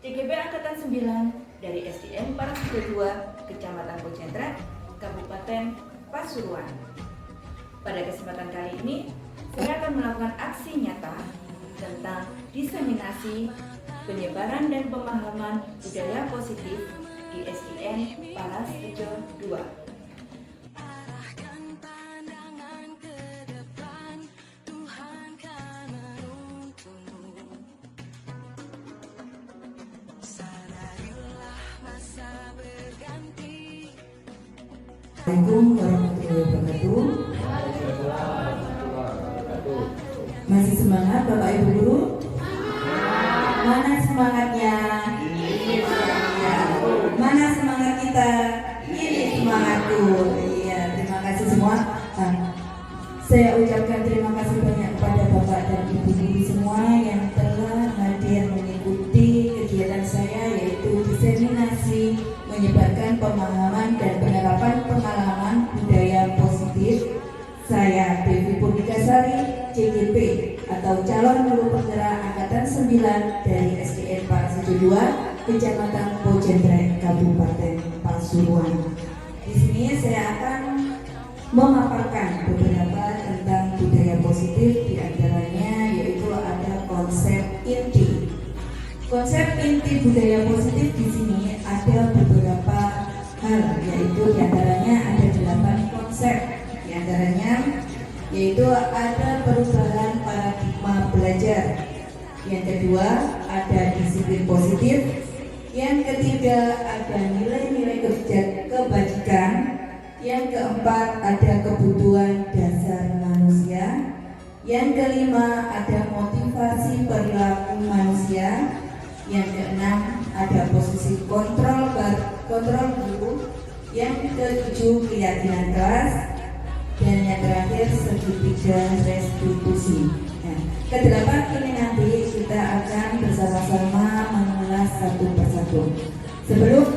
TGB Angkatan 9 dari SDN Parasuda 2, Kecamatan Pocentrak, Kabupaten Pasuruan. Pada kesempatan kali ini, saya akan melakukan aksi nyata tentang diseminasi, penyebaran dan pemahaman budaya positif di SDN Parasuda 2. Assalamualaikum warahmatullahi wabarakatuh. Masih semangat Bapak Ibu Guru? Mana semangatnya? Ya. Mana semangat kita? Ini semangatku. Iya, terima kasih semua. Saya ucapkan terima kasih banyak kepada Bapak dan Ibu Guru semua yang telah hadir mengikuti kegiatan saya, yaitu diseminasi menyebarkan pemahaman dan penerapan pengalaman budaya positif. Saya Devi Purnikasari, CGP atau calon guru penggerak Angkatan 9 dari SDN Parasuda 2, Kecamatan Pocentrak, Kabupaten Pasuruan. Di sini saya akan memaparkan beberapa tentang budaya positif, diantaranya yaitu ada konsep inti. Konsep inti budaya positif di sini ada beberapa hal, yaitu diantaranya ada 8 konsep. Diantaranya yaitu ada perubahan paradigma belajar. Yang kedua ada disiplin positif. Yang ketiga ada nilai-nilai kebajikan. Yang keempat ada kebutuhan dasar manusia. Yang kelima ada motivasi perilaku manusia. Yang keenam ada posisi kontrol guru. Yang ketujuh keyakinan kelas. Dan yang terakhir segitiga restitusi. Nah, kedelapan ini nanti kita akan bersama-sama mengulas satu persatu. Sebelum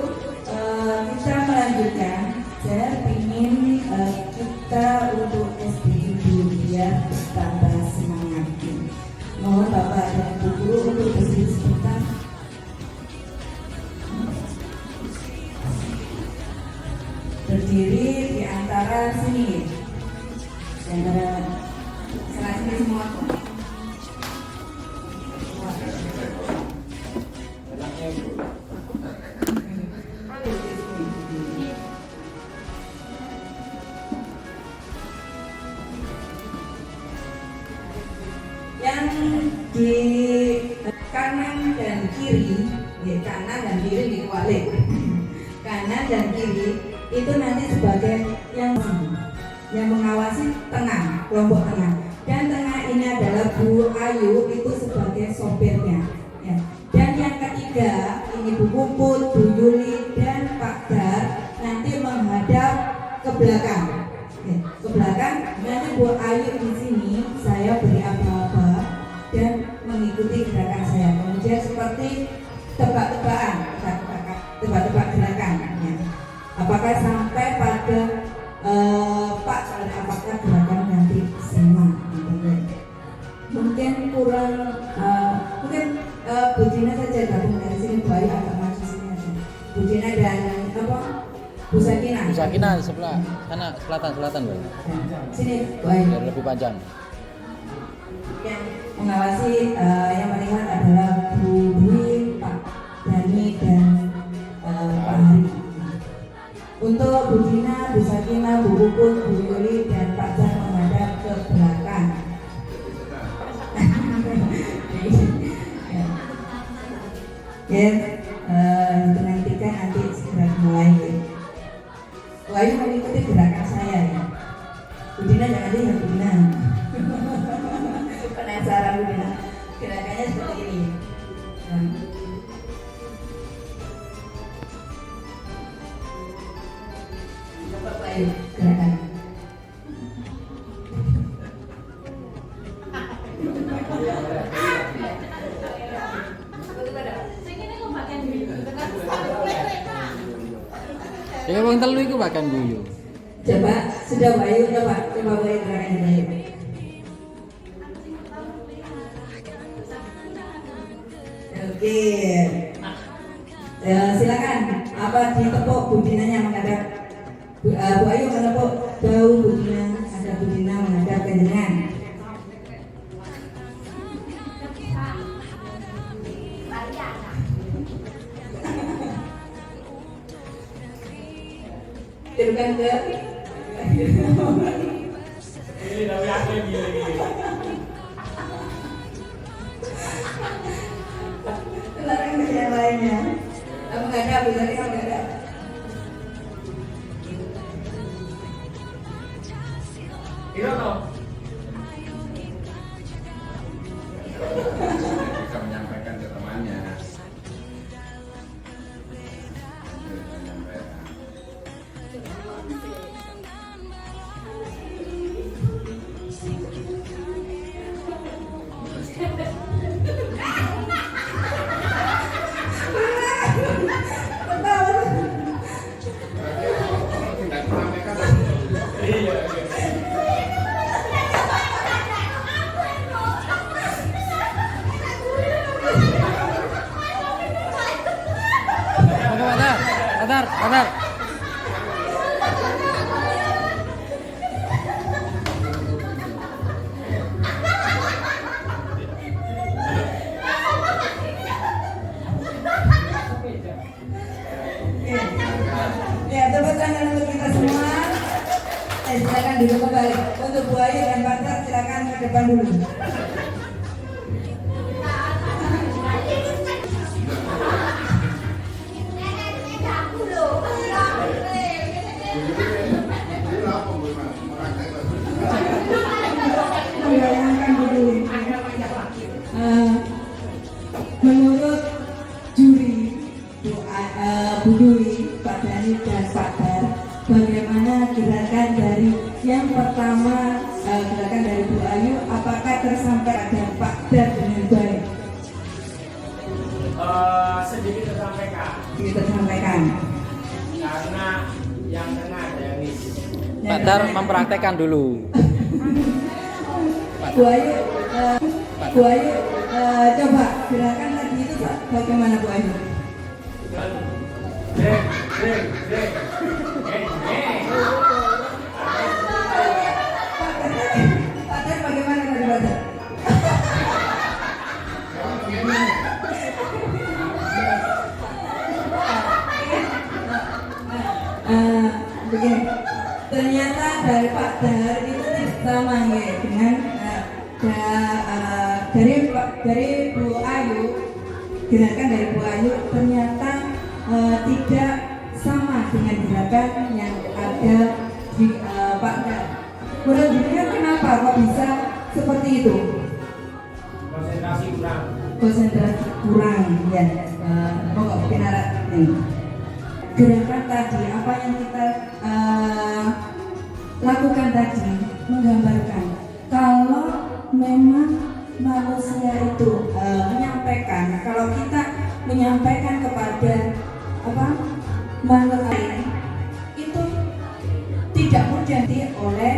kita melanjutkan, saya ingin kita untuk SDN dulu biar tambah semangat. Mohon Bapak dan Ibu Guru untuk berdiri sebentar. Berdiri di antara sini, di antara sebelah sini semua. Yang di kanan dan kiri, kanan dan kiri dikualik. Kanan dan kiri itu nanti sebagai yang mengawasi tengah, kelompok tengah. Dan tengah ini adalah Bu Ayu, itu sebagai sopirnya. Ya. Dan yang ketiga ini Bu Puput, Bu Yuli dan Pak Dar nanti menghadap ke belakang. Ya, ke belakang. Nanti Bu Ayu di sini saya beri apa-apa dan mengikuti gerakan saya. Kemudian seperti tebak-tebakan gerakan. Ya. Apakah sampai pada Pak, apakah gerakan nanti sama? Mungkin kurang, mungkin Bu Dina saja gabung dari sini, Bu Ayu agak maju sini aja. Bu Dina dan Bu Sakina. Bu Sakina sebelah sana, selatan Bu. Sini Bu Ayu. Biar lebih panjang. Yang mengawasi, yang melihat adalah Bu Dwi, Pak Dani dan Pak Hari. Untuk Bu Dina, Bu Sakina, Bu Puput, Bu Yuli dan Pak Jan menghadap ke belakang. Ya, dinantikan nanti segera mulai. Bu Ayu mengikuti gerakan saya ya. Bu Dina jangan lihat Bu Dina. Penasaran Bu Dina. Gerakannya seperti ini. Coba Bu Ayu gerakan. Ya wong telu iku bahkan guyu. Coba sudah Bu Ayu, coba Bu Ayu gerakannya Bu Ayu. Oke. Ya, silakan. Apa ditepuk Bu Dinanya menghadap Bu Ayu menepuk bau Bu Dina, ada Bu Dina menghadap panjenengan. Tirukan ke Ini tapi aku yang gini. larang ke yang lainnya. Apa nggak ada? Bu Dina nggak ada. Iya toh. Bisa menyampaikan ke temannya. Menyampaikan. Tidak disampaikan. Iya. Tunggu, Padar. Ya, tepuk tangan untuk kita semua. Silakan duduk kembali. Untuk Bu Ayu dan Pak Tar, silakan ke depan dulu. Membayangkan dulu. Menurut juri Bu Dwi, Pak Dani dan Pak Dar, bagaimana gerakan dari yang pertama, gerakan dari Bu Ayu, apakah tersampaikan dan Pak Dar dengan baik? Sedikit tersampaikan Kita sampaikan. karena yang kena ada miss. Padar mempraktekkan dulu. Bu Ayu, Bu Ayu, coba gerakan tadi itu bagaimana Bu Ayu? Brek. Pak Dar bagaimana tadi Pak Dar? Begini, ternyata dari Pak Dar itu sama ya dengan dari Bu Ayu, gerakan dari Bu Ayu ternyata tidak sama dengan gerakan yang ada di Pak Dar. Menurut dirinya kenapa kok bisa seperti itu? Konsentrasi kurang. Konsentrasi kurang ya. Pokok pinara ini. Gerakan tadi apa yang kita lakukan tadi menggambarkan kalau memang manusia itu menyampaikan, kalau kita menyampaikan kepada makhluk lain itu tidak mudah oleh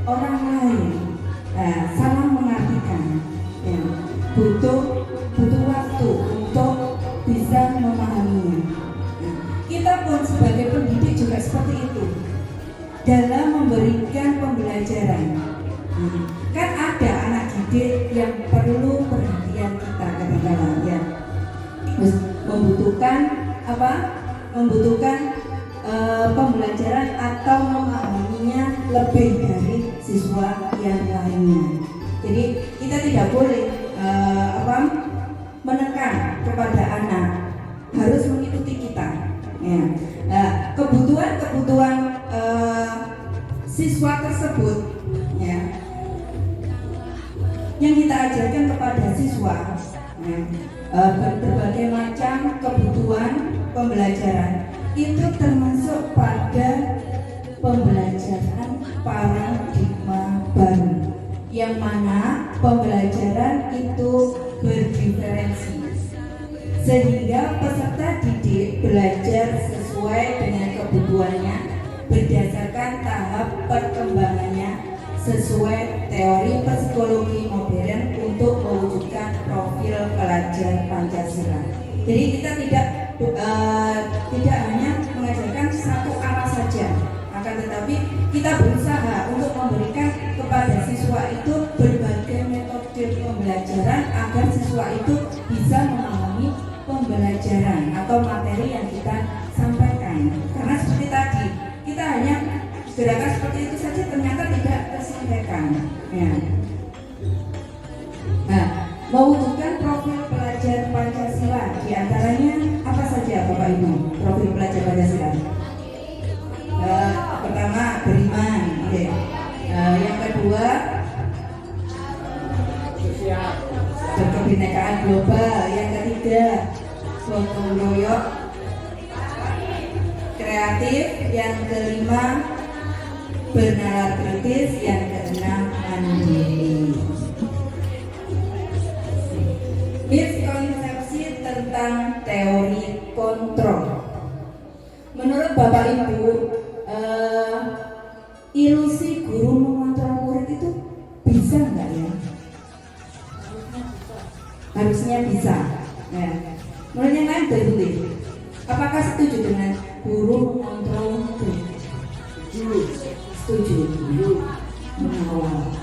orang lain. Salah mengartikan, ya, butuh waktu untuk bisa memahaminya. Kita pun sebagai pendidik juga seperti itu dalam memberikan pembelajaran. Kan ada anak didik yang perlu perhatian kita kadang-kadang ya, membutuhkan pembelajaran atau memahaminya lebih dari siswa yang lainnya. Jadi kita tidak boleh menekan kepada anak harus mengikuti kita. Ya. Kebutuhan siswa tersebut, ya, yang kita ajarkan kepada siswa, ya, berbagai macam kebutuhan pembelajaran itu termasuk pada pembelajaran paradigma baru, yang mana pembelajaran itu berdiferensi sehingga peserta didik belajar sesuai dengan kebutuhannya berdasarkan tahap perkembangannya sesuai teori psikologi modern untuk mewujudkan profil pelajar Pancasila. Jadi kita tidak tidak hanya mengajarkan satu arah saja, akan tetapi kita berusaha untuk memberikan kepada siswa itu berbagai metode pembelajaran agar siswa itu bisa memahami pembelajaran atau materi yang kita sampaikan. Karena seperti tadi, kita hanya gerakan seperti itu saja ternyata tidak tersampaikan. Ya. Nah, mewujudkan profil pelajar Pancasila, diantaranya apa saja Bapak Ibu? Profil pelajar Pancasila. Pertama, beriman. Okay. Yang kedua, berkebinekaan global. Yang ketiga, gotong royong, kreatif. Yang kelima, bernalar kritis. Yang keenam, mandiri. Miskonsepsi tentang teori kontrol. Menurut Bapak Ibu, ilusi guru mengontrol murid itu bisa nggak ya? Harusnya bisa. Ya. Menurut yang lain berbeda. Apakah setuju dengan guru mengontrol murid? Setuju. Mengawal.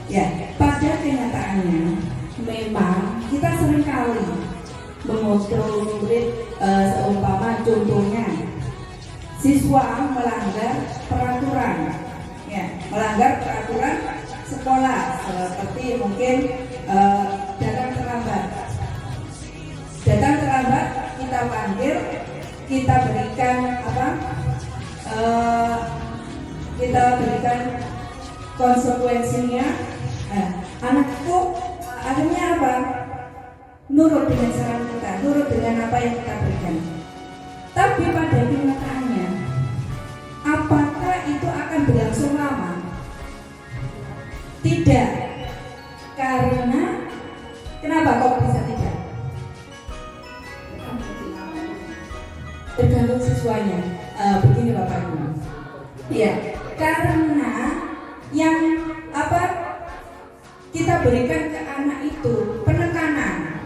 Ya, pada kenyataannya memang kita seringkali mengontrol murid, seumpama contohnya siswa melanggar peraturan, ya, melanggar peraturan sekolah seperti mungkin datang terlambat, kita panggil, kita berikan kita berikan konsekuensinya. Anakku akhirnya apa? Nurut dengan saran kita, nurut dengan apa yang kita berikan. Tapi pada kenyataannya, apakah itu akan berlangsung lama? Tidak. Karena kenapa kok bisa tidak? Tergantung siswanya. Begini Bapak Ibu. Ya, karena yang kita berikan ke anak itu penekanan,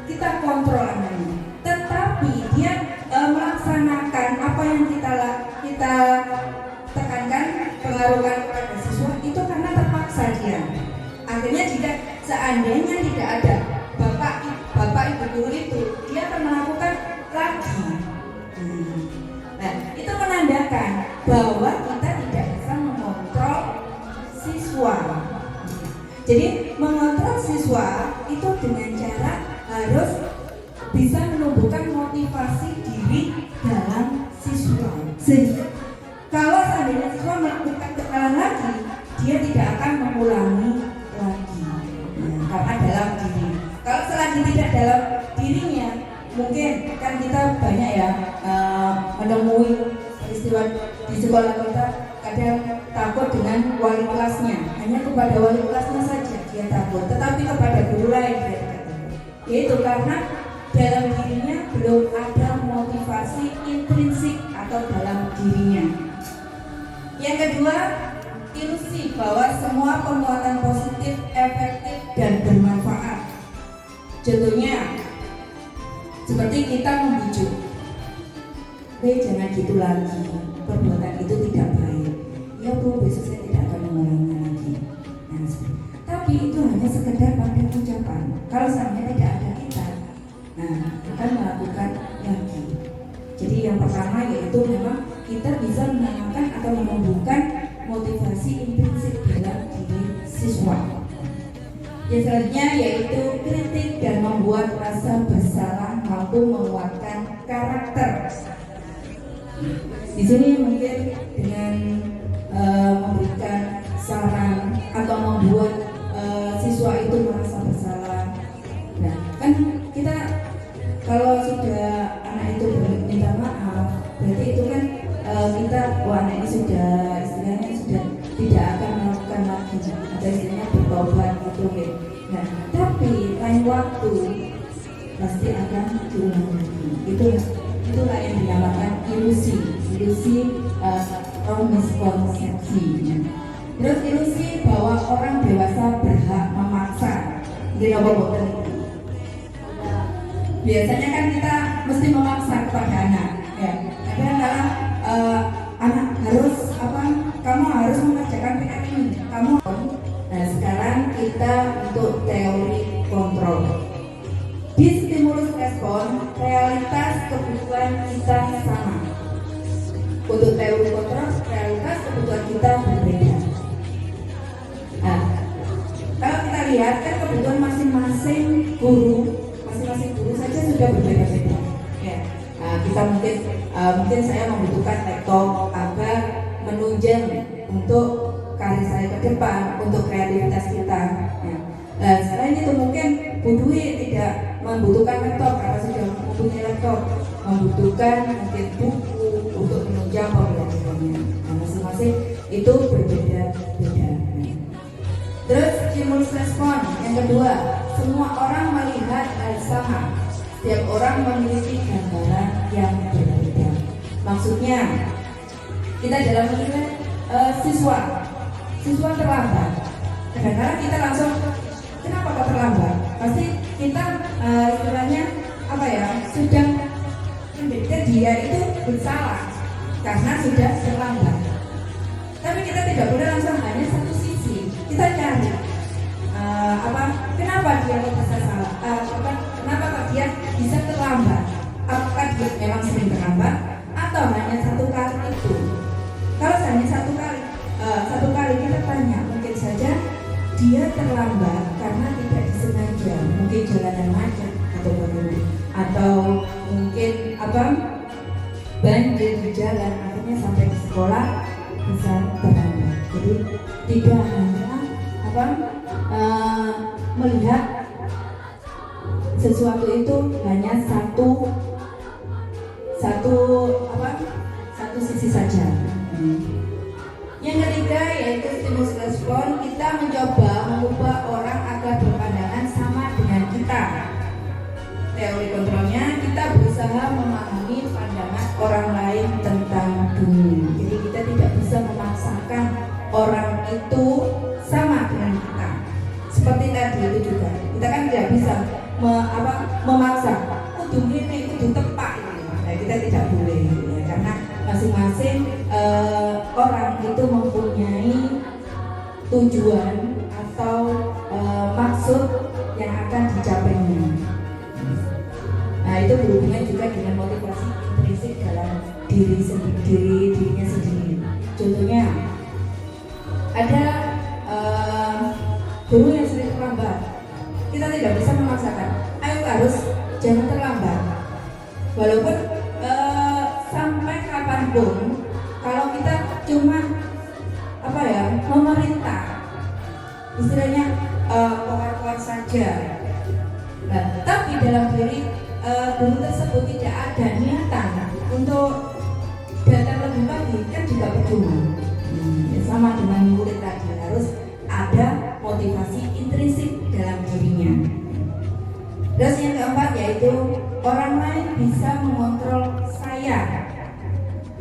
kita kontrol anaknya, tetapi dia melaksanakan apa yang kita tekankan, pengaruhkan kepada siswa itu karena terpaksa dia. Akhirnya jika seandainya tidak ada bapak ibu guru itu, dia akan melakukan lagi. Nah, itu menandakan bahwa kita tidak bisa mengontrol siswa. Jadi mengontrol siswa itu dengan cara harus bisa menumbuhkan motivasi diri dalam siswa. Sehingga kalau seandainya siswa melakukan kesalahan lagi, dia tidak akan mengulangi lagi. Karena dalam diri. Kalau selagi tidak dalam dirinya, mungkin kan kita banyak ya menemui peristiwa di sekolah kita, kadang takut dengan wali kelasnya, hanya kepada wali kelasnya saja dia takut, tetapi kepada guru lain dia tidak takut. Yaitu karena dalam dirinya belum ada motivasi intrinsik atau dalam dirinya. Yang kedua, ilusi bahwa semua penguatan positif, efektif dan bermanfaat. Contohnya, seperti kita membujuk, jangan gitu lagi, perbuatan itu tidak baik. Ya Bu, besok saya tidak akan mengulanginya lagi. Nah, tapi itu hanya sekedar pada ucapan. Kalau seandainya tidak ada kita, akan melakukan lagi. Jadi yang pertama yaitu memang kita bisa menanamkan atau menumbuhkan motivasi intrinsik dalam diri siswa. Yang selanjutnya yaitu kritik dan membuat rasa bersalah mampu menguatkan karakter. Di sini mungkin dengan memberikan saran atau membuat siswa itu merasa bersalah. Nah, kan kita kalau sudah anak itu minta maaf, berarti itu kan kita anak ini sudah istilahnya sudah tidak akan melakukan lagi, atau istilahnya bertobat gitu. Nah, tapi lain waktu pasti akan diulang lagi. Itulah yang dinamakan ilusi atau miskonsepsi. Terus ilusi bahwa orang dewasa berhak memaksa. biasanya kan kita mesti memaksa kepada anak, ya. Ada adalah anak harus apa? Kamu harus mengerjakan PR ini. Kamu. Nah sekarang kita untuk teori kontrol. Di stimulus respon, realitas kebutuhan kita sama. Untuk teori kontrol, realitas kebutuhan kita berbeda. Nah, kalau kita lihat kan kebutuhan masing-masing guru saja sudah berbeda-beda. Ya, nah, kita mungkin saya membutuhkan laptop agar menunjang untuk karir saya ke depan, untuk kreativitas kita. Nah, selain itu mungkin Bu Dwi tidak membutuhkan laptop karena sudah mempunyai laptop, membutuhkan mungkin buku untuk menunjang pembelajarannya. Nah, masing-masing itu berbeda-beda. Terus stimulus respon yang kedua, semua orang melihat hal sama. Setiap orang memiliki gambaran yang berbeda. Maksudnya kita dalam menilai siswa terlambat. Kadang-kadang kita langsung kenapa kok terlambat? Pasti kita istilahnya apa ya? Sudah mendetek dia itu bersalah karena sudah terlambat. Tapi kita tidak boleh langsung hanya satu sisi. Kita cari kenapa dia bisa salah? Kenapa kok dia bisa terlambat? Apakah dia memang sering terlambat atau hanya satu kali itu? Kalau hanya satu kali kita tanya, mungkin saja dia terlambat karena tidak disengaja, mungkin jalanan macet atau mungkin banjir di jalan, akhirnya sampai di sekolah bisa terlambat. Jadi tidak hanya melihat sesuatu itu hanya satu sisi saja. Yang ketiga yaitu stimulus respon, kita mencoba mengubah orang agar berpandangan sama dengan kita. Teori kontrolnya, kita berusaha memahami pandangan orang lain tentang dunia. Jadi kita tidak bisa memaksakan orang itu sama dengan kita. Seperti tadi itu juga, kita kan tidak bisa memaksa. Kudu ini, kudu tepak. Nah, kita tidak boleh, ya, karena masing-masing orang itu mempunyai tujuan atau maksud yang akan dicapainya. Nah, itu berhubungan juga dengan motivasi intrinsik dalam dirinya sendiri. Contohnya, ada guru yang sering terlambat. Kita tidak bisa memaksakan. Ayo harus jangan terlambat. Walaupun sampai kapanpun, kalau kita cuma memerintah, istilahnya koar-koar saja. Nah, tapi dalam diri guru tersebut tidak ada niatan untuk datang lebih pagi, kan juga percuma. Sama dengan murid tadi, harus ada motivasi intrinsik dalam dirinya. Terus yang keempat yaitu orang lain bisa mengontrol saya.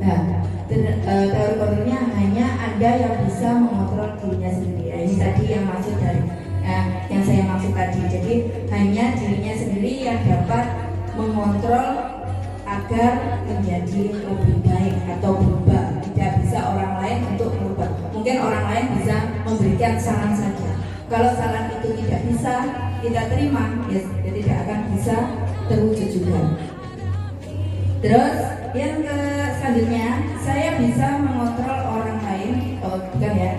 Nah, teori kontrolnya hanya Anda yang bisa mengontrol dirinya sendiri. Nah, ini tadi yang maksud dari yang saya maksud tadi. Jadi hanya dirinya sendiri yang dapat mengontrol agar menjadi lebih baik atau berubah. Tidak bisa orang lain untuk berubah. Mungkin orang lain bisa memberikan saran saja. Kalau saran itu tidak bisa kita terima, ya tidak akan bisa terwujud juga. Terus yang selanjutnya, saya bisa mengontrol orang lain. Bukan ya,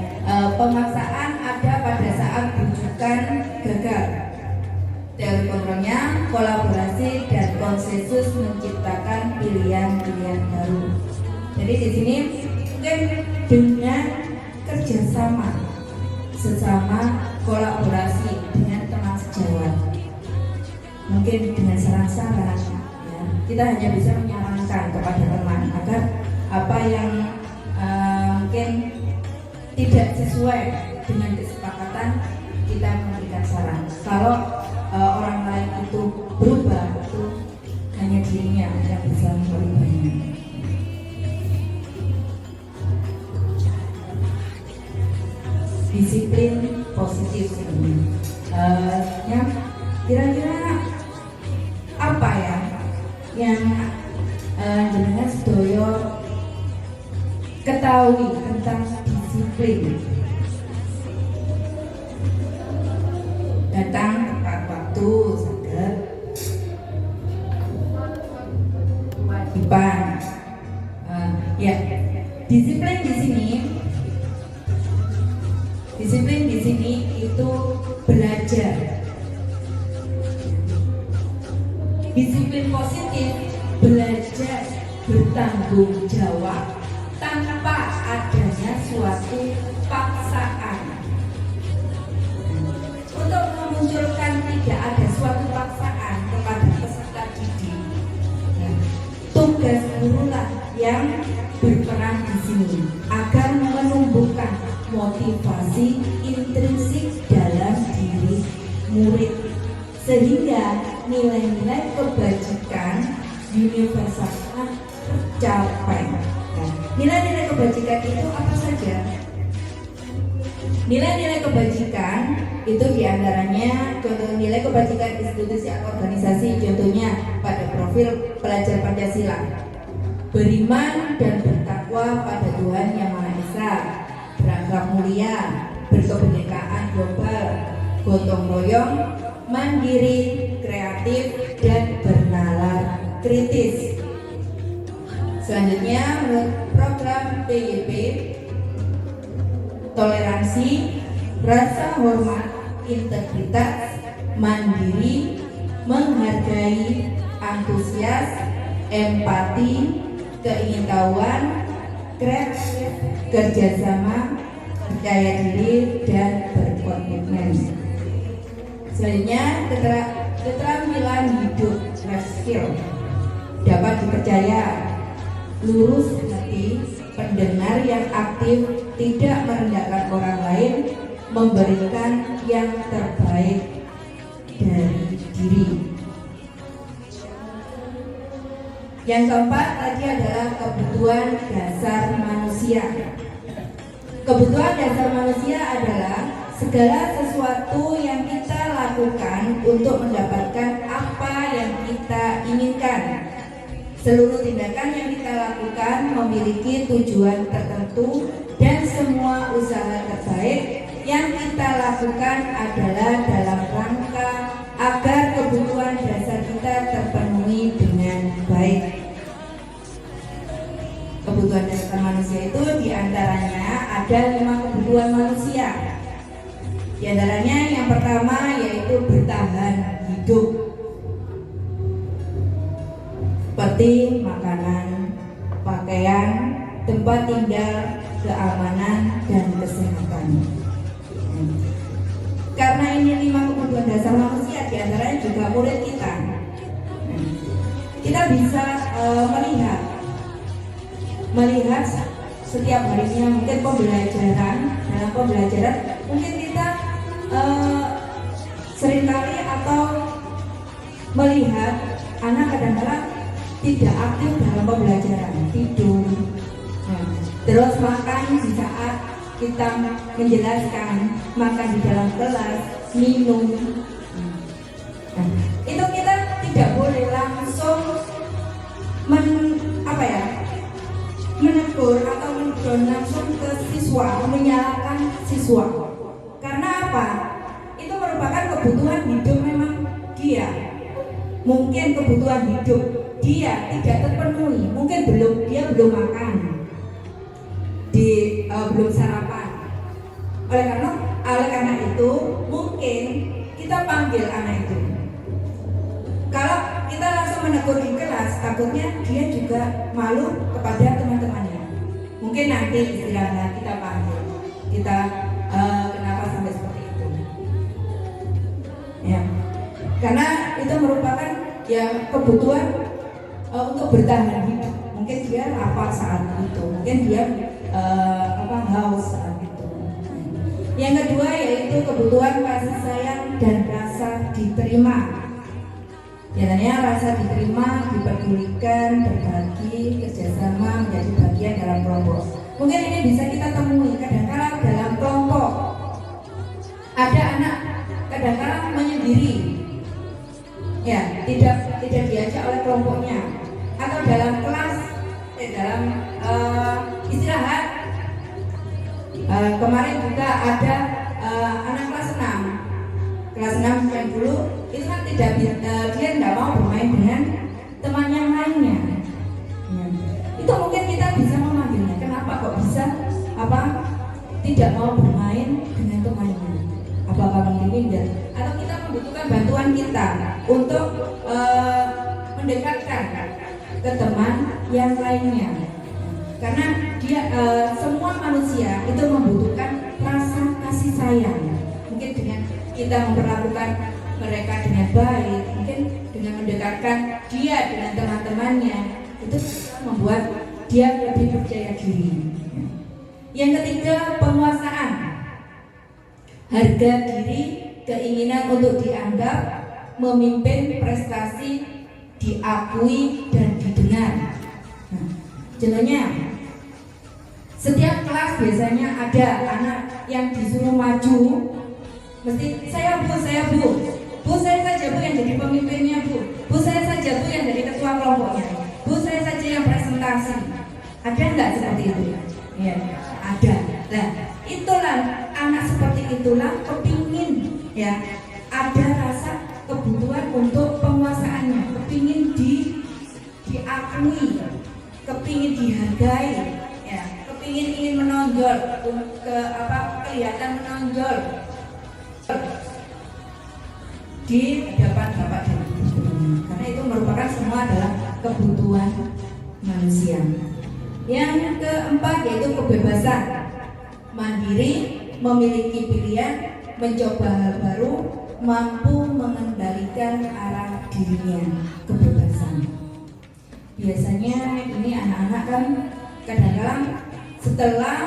pemaksaan ada pada saat rujukan gagal. Teori kontrolnya, kolaborasi dan konsensus menciptakan pilihan-pilihan baru. Jadi di sini mungkin dengan kerjasama, sesama kolaborasi dengan teman sejawat, mungkin dengan saran-saran, ya, kita hanya bisa menyarankan kepada teman agar apa yang mungkin tidak sesuai dengan kesepakatan, kita memberikan saran. Kalau orang lain itu berubah, itu hanya dirinya yang bisa merubahnya. Disiplin positif sebenarnya. Kira-kira apa ya yang jenengan sedaya ketahui tentang disiplin. Datang tepat waktu, saged kewajiban. Ya, disiplin di sini itu belajar. Disiplin positif belajar bertanggung jawab tanpa adanya suatu paksaan. Untuk memunculkan tidak ada suatu paksaan kepada peserta didik, tugas gurulah yang berperan di sini agar menumbuhkan motivasi intrinsik dalam diri murid, sehingga nilai-nilai kebajikan universal tercapai. Nilai-nilai kebajikan itu apa saja? Nilai-nilai kebajikan itu diantaranya contoh nilai kebajikan institusi atau organisasi, contohnya pada profil pelajar Pancasila: beriman dan bertakwa pada Tuhan Yang Maha Esa, berakhlak mulia, berkebinekaan global, gotong royong, mandiri, kreatif, dan bernalar kritis. Selanjutnya, menurut program PYP, toleransi, rasa hormat, integritas, mandiri, menghargai, antusias, empati, keingintahuan, kreatif, kerjasama, percaya diri, dan berkomitmen. Selanjutnya, keterampilan hidup, life skill, dapat dipercaya, lurus hati, pendengar yang aktif, tidak merendahkan orang lain, memberikan yang terbaik dari diri. Yang keempat tadi adalah kebutuhan dasar manusia. Kebutuhan dasar manusia adalah segala sesuatu yang kita lakukan untuk mendapatkan apa yang kita inginkan. Seluruh tindakan yang kita lakukan memiliki tujuan tertentu, dan semua usaha terbaik yang kita lakukan adalah dalam rangka agar kebutuhan dasar kita terpenuhi dengan baik. Kebutuhan dasar manusia itu diantaranya ada 5 kebutuhan manusia. Di antaranya yang pertama yaitu bertahan hidup, seperti makanan, pakaian, tempat tinggal, keamanan, dan kesehatan. Karena ini 5 kebutuhan dasar manusia, diantaranya juga murid kita. Kita bisa melihat setiap harinya mungkin dalam pembelajaran mungkin kita seringkali atau melihat anak kadang-kadang tidak aktif dalam pembelajaran, tidur, terus makan di saat kita menjelaskan, makan di dalam kelas, minum. Itu kita tidak boleh langsung menegur atau mendon langsung ke siswa, menyalahkan siswa. Karena apa? Itu merupakan kebutuhan hidup memang dia. Mungkin kebutuhan hidup dia tidak terpenuhi, mungkin dia belum makan, belum sarapan. Oleh karena itu mungkin kita panggil anak itu. Kalau kita langsung menegur di kelas, takutnya dia juga malu kepada teman-temannya. Mungkin nanti istirahat kita panggil, kenapa sampai seperti itu? Ya, karena itu merupakan kebutuhan untuk bertahan hidup. Mungkin dia lapar saat itu, mungkin dia haus saat itu. Yang kedua yaitu kebutuhan kasih sayang dan rasa diterima. Biasanya rasa diterima, dipedulikan, berbagi, kerjasama, menjadi bagian dalam kelompok. Mungkin ini bisa kita temui kadang-kadang dalam kelompok. Ada anak kadang-kadang menyendiri, tidak diajak oleh kelompoknya. tidak mau bermain dengan temannya, apakah mungkin pindah atau kita membutuhkan bantuan kita untuk mendekatkan ke teman yang lainnya, karena dia semua manusia itu membutuhkan rasa kasih sayang. Mungkin dengan kita memperlakukan mereka dengan baik, mungkin dengan mendekatkan dia dengan teman-temannya, itu membuat dia lebih percaya diri. Yang ketiga, penguasaan. Harga diri, keinginan untuk dianggap, memimpin, prestasi, diakui dan didengar. Contohnya, setiap kelas biasanya ada anak yang disuruh maju, mesti saya bu, saya saja bu yang jadi pemimpinnya bu saya saja bu yang jadi ketua kelompoknya, bu saya saja yang presentasi. Ada nggak seperti itu? Ya, ada. Nah, itulah anak seperti itulah kepingin ya ada rasa kebutuhan untuk penguasaannya, kepingin diakui, kepingin dihargai, ya, kepingin ingin menonjol, kelihatan menonjol di hadapan bapak dan ibu, karena itu merupakan semua adalah kebutuhan manusia. Yang keempat yaitu kebebasan, mandiri, memiliki pilihan, mencoba hal baru, mampu mengendalikan arah dirinya, kebebasan. Biasanya ini anak-anak kan kadang-kadang setelah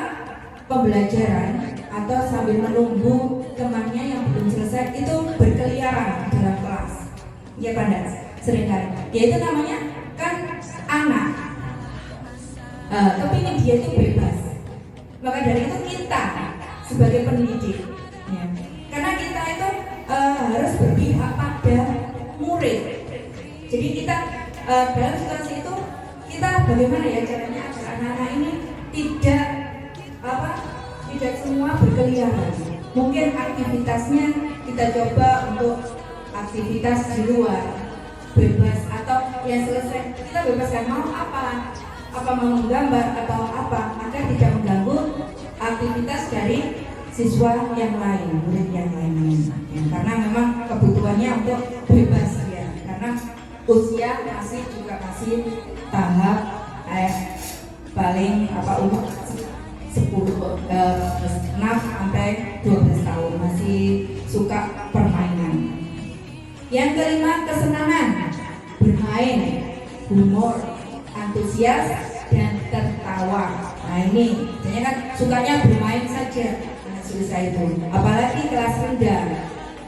pembelajaran atau sambil menunggu temannya yang belum selesai itu berkeliaran dalam kelas, ya pada seringkali. Ya itu namanya kan anak, kepingin dia itu bebas. Maka dari itu kita sebagai pendidik, ya, karena kita itu harus berpihak pada murid. Jadi kita dalam situasi itu kita bagaimana ya caranya agar anak-anak ini tidak semua berkeliaran. Mungkin aktivitasnya kita coba untuk aktivitas di luar bebas, atau yang selesai kita bebaskan mau apa mau menggambar atau apa, agar tidak mengganggu aktivitas dari siswa yang lain, murid yang lainnya. Ya, karena memang kebutuhannya untuk bebas ya, karena usia masih tahap paling umur 6 sampai 12 tahun, masih suka permainan. Yang kelima, kesenangan, bermain, humor, antusias dan tertawa. Nah ini, biasanya kan sukanya bermain saja anak susah itu, apalagi kelas rendah.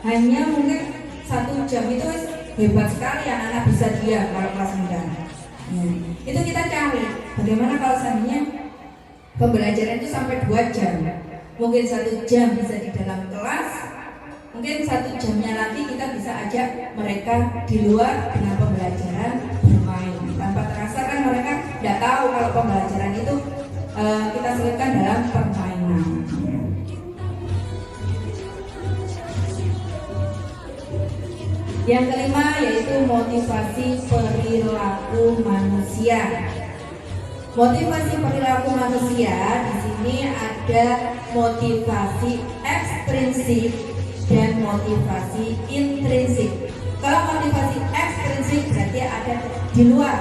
Hanya mungkin 1 jam itu hebat sekali anak-anak bisa diam kalau kelas rendah. Itu kita cari bagaimana kalau seandainya pembelajaran itu sampai 2 jam. Mungkin 1 jam bisa di dalam kelas, mungkin 1 jamnya lagi kita bisa ajak mereka di luar dengan pembelajaran bermain. Tanpa terasa kan mereka tidak tahu kalau pembelajaran itu kita selipkan dalam permainan. Yang kelima yaitu motivasi perilaku manusia. Motivasi perilaku manusia di sini ada motivasi ekstrinsik dan motivasi intrinsik. Kalau motivasi ekstrinsik berarti ada di luar.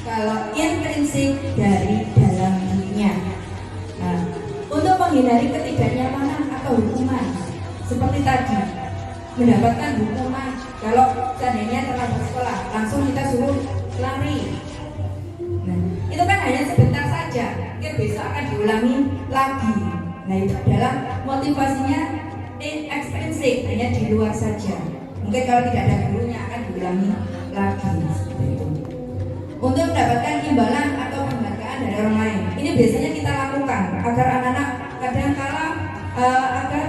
Kalau intrinsik dari dalam dirinya. Nah, untuk menghindari ketidaknyamanan atau hukuman, seperti tadi, mendapatkan hukuman. Kalau seandainya terlambat sekolah, langsung kita suruh lari. Nah, itu kan hanya sebentar saja, mungkin besok akan diulangi lagi. Nah, itu adalah motivasinya ekstrinsik, hanya di luar saja. Mungkin kalau tidak ada gurunya akan diulangi lagi seperti itu. Untuk mendapatkan imbalan atau penghargaan dari orang lain, ini biasanya kita lakukan agar anak-anak kadang-kala agar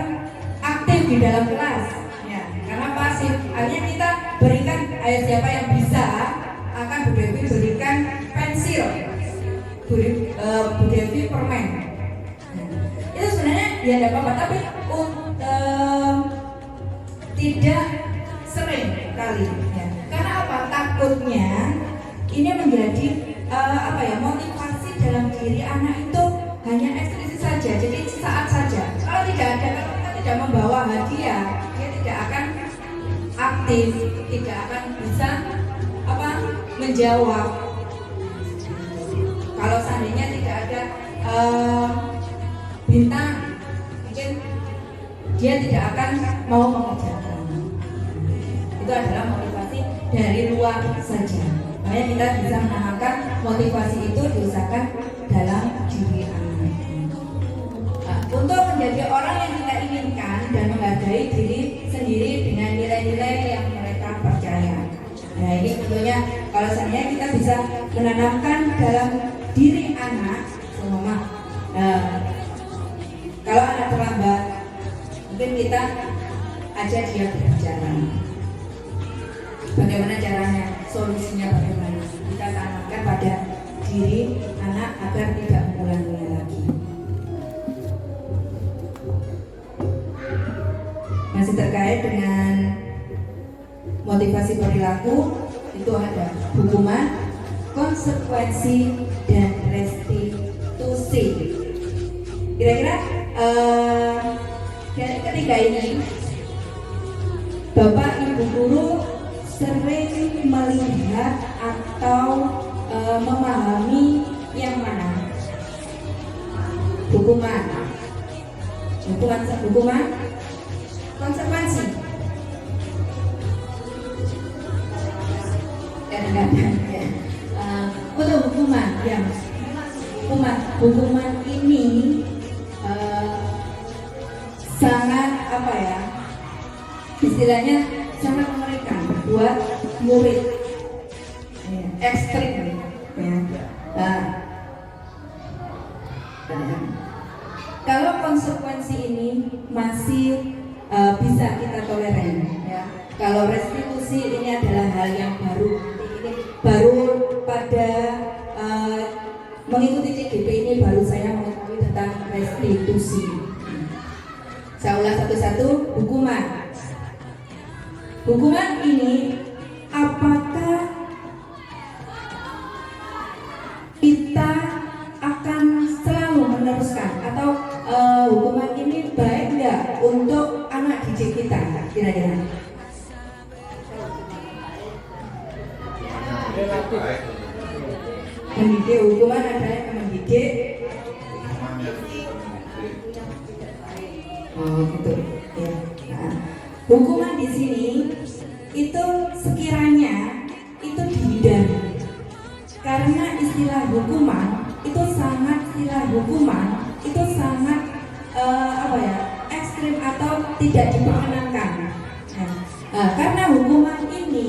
aktif di dalam kelas, ya, karena pasif. Akhirnya kita berikan, siapa yang bisa akan Bu Devi berikan pensil, Bu Devi permen. Itu sebenarnya ya tidak apa-apa, tapi tidak sering kali ya. Karena apa? Takutnya ini menjadi motivasi dalam diri anak itu hanya ekstrinsik saja, jadi saat saja. otomatis tidak akan bisa menjawab. Kalau seandainya tidak ada bintang, mungkin dia tidak akan mau mengerjakan. Itu adalah motivasi dari luar saja. Makanya kita bisa menanamkan motivasi itu diusahakan dalam diri anak. Nah, untuk menjadi orang yang kita inginkan dan menghargai diri sendiri dengan nilai-nilai yang mereka percaya. Nah, ini tentunya kalau seandainya kita bisa menanamkan dalam diri anak, semua. Kalau anak terlambat, mungkin kita ajak dia berbicara. Bagaimana caranya, solusinya bagaimana? Kita tanamkan pada diri anak agar tidak mengulanginya lagi. Masih terkait dengan motivasi perilaku, itu ada hukuman, konsekuensi, dan restitusi. Kira-kira dari ketiga ini, Bapak Ibu guru sering melihat atau memahami yang mana? Hukuman, konsekuensi. Kadang-kadang ya. Untuk hukuman, ya. Hukuman ini sangat istilahnya sangat mengerikan buat murid, ekstrim ya. Kalau konsekuensi ini masih bisa kita toleran ya. Kalau restitusi ini adalah hal yang baru pada mengikuti CGP ini baru saya mengetahui tentang restitusi. Saya ulas satu-satu. Hukuman ini apakah kita akan selalu meneruskan atau hukuman ini baik enggak untuk anak didik kita kira-kira? Baik. Mendidik, hukuman adalah yang mendidik. Oh gitu ya. Nah, hukuman di sini itu sekiranya itu dihindari, karena istilah hukuman itu sangat ekstrim atau tidak diperkenankan. Karena hukuman ini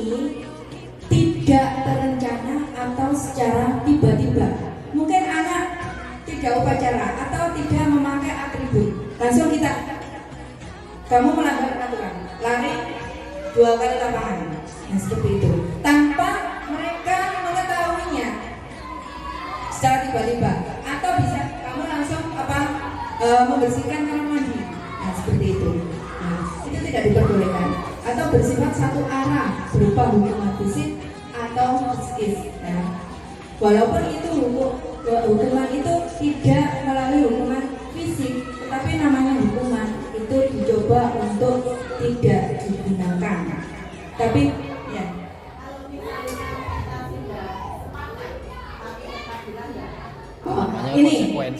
tidak terencana atau secara tiba-tiba. Mungkin anak tidak upacara atau tidak memakai atribut, langsung kamu melanggar aturan, lari 2 kali lapangan, seperti itu, tanpa mereka mengetahuinya secara tiba-tiba. Atau bisa kamu langsung membersihkan kamar mandi, seperti itu. Itu tidak diperbolehkan. Atau bersifat satu arah berupa hukuman fisik atau psikis. Walaupun itu hukuman itu tidak melalui hukuman fisik, tetapi namanya hukuman itu dicoba untuk tidak digunakan. Tapi ya. Ini.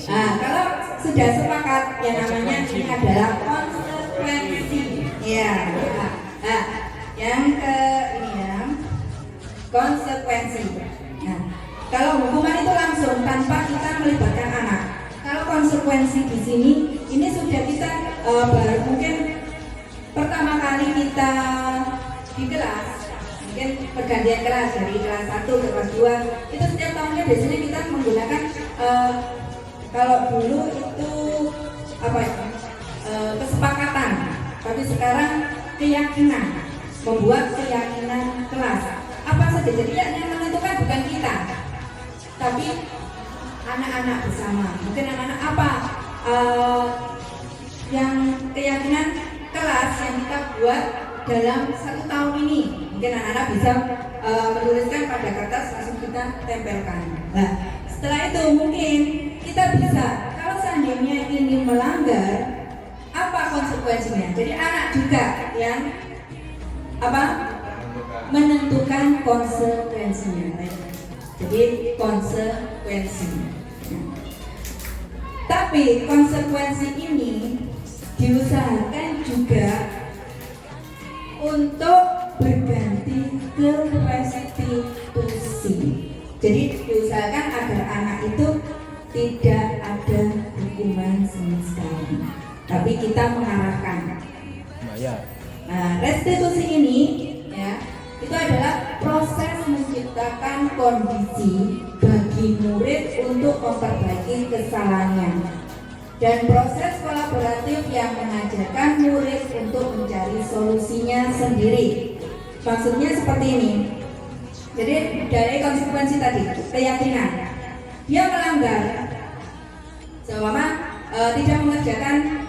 Kalau sudah sepakat yang namanya ini adalah konsekuensi. Ya. Yang ini ya. Konsekuensi. Kalau hukuman itu langsung tanpa kita melibatkan anak. Kalau konsekuensi di sini, ini sudah kita baru mungkin pertama kali kita di kelas, mungkin pergantian kelas dari kelas 1 ke kelas 2. Itu setiap tahunnya biasanya kita menggunakan kalau dulu itu kesepakatan, tapi sekarang keyakinan, membuat keyakinan kelas. Apa saja, jadi yang menentukan bukan kita, tapi anak-anak bersama. Mungkin anak-anak yang keyakinan kelas yang kita buat dalam 1 tahun ini. Mungkin anak-anak bisa menuliskan pada kertas, langsung kita tempelkan. Nah, setelah itu mungkin kita bisa, kalau seandainya ini melanggar, apa konsekuensinya? Jadi anak juga yang menentukan konsekuensinya. Jadi konsekuensinya. Tapi konsekuensi ini diusahakan juga untuk berganti ke restitusi. Jadi diusahakan agar anak itu tidak ada hukuman sama sekali, tapi kita mengarahkan. Nah, restitusi ini ya, itu adalah proses menciptakan kondisi bagi murid untuk memperbaiki kesalahannya, dan proses kolaboratif yang mengajarkan murid untuk mencari solusinya sendiri. Maksudnya seperti ini. Jadi dari konsekuensi tadi, keyakinan dia melanggar, seumpama tidak mengerjakan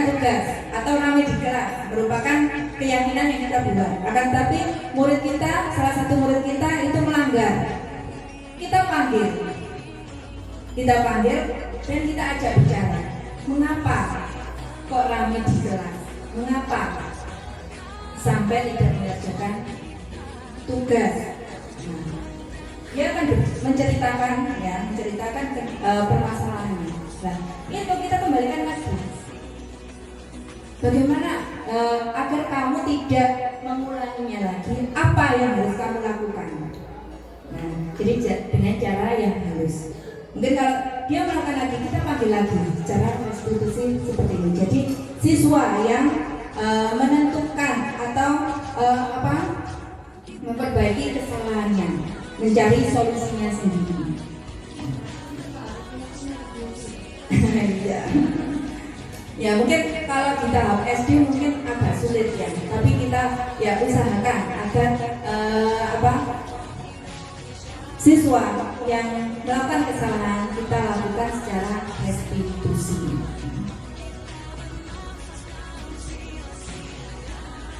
tugas atau rame di kelas, merupakan keyakinan yang kita buat. Akan tetapi murid kita, salah satu murid kita itu melanggar, kita panggil dan kita ajak bicara. Mengapa kok rame di kelas? Mengapa sampai tidak mengerjakan tugas? Dia akan menceritakan permasalahannya. Nah, itu kita kembalikan lagi. Bagaimana agar kamu tidak mengulanginya lagi? Apa yang harus kamu lakukan? Nah, jadi dengan cara yang halus. Mungkin kalau dia melakukan lagi, kita panggil lagi. Cara restitusi seperti ini. Jadi siswa yang menentukan atau memperbaiki kesalahannya, mencari solusinya sendiri. Ya mungkin kalau di tahap SD mungkin agak sulit ya, tapi kita ya usahakan agar siswa yang melakukan kesalahan kita lakukan secara restitusi.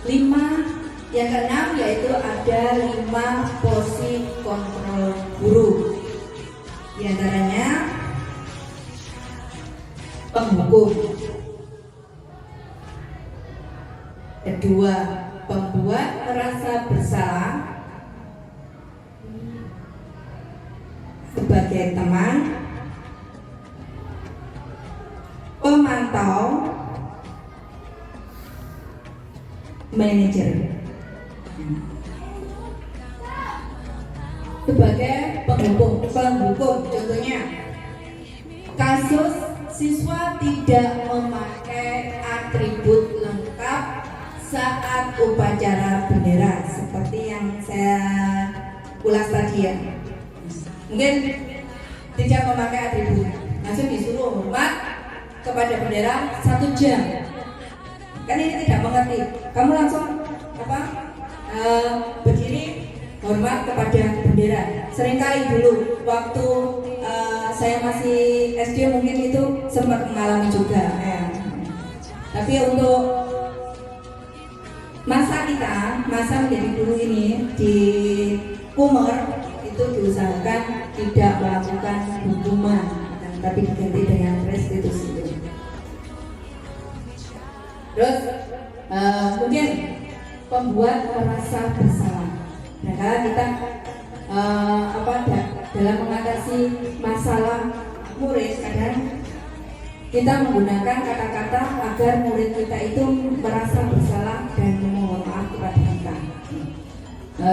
5, yang keenam yaitu ada 5 porsi kontrol guru. Di antaranya penghukum, kedua pembuat merasa bersalah sebagai teman, pemantau, manajer. Sebagai penghukum contohnya kasus siswa tidak memakai atribut lengkap saat upacara bendera, seperti yang saya ulas tadi ya. Mungkin tidak memakai atribut, langsung disuruh hormat kepada bendera 1 jam. Kan ini tidak mengerti. Kamu langsung berdiri hormat kepada bendera. Seringkali dulu waktu saya masih SD mungkin itu sempat mengalami juga ya. Tapi untuk masa menjadi guru ini di Kumer itu diusahakan tidak melakukan hukuman, tapi diganti dengan restitusi. Terus mungkin pembuat merasa bersalah. Nah, kalau kita dalam mengatasi masalah murid, kadang kita menggunakan kata-kata agar murid kita itu merasa bersalah dan memohon maaf kepada kita.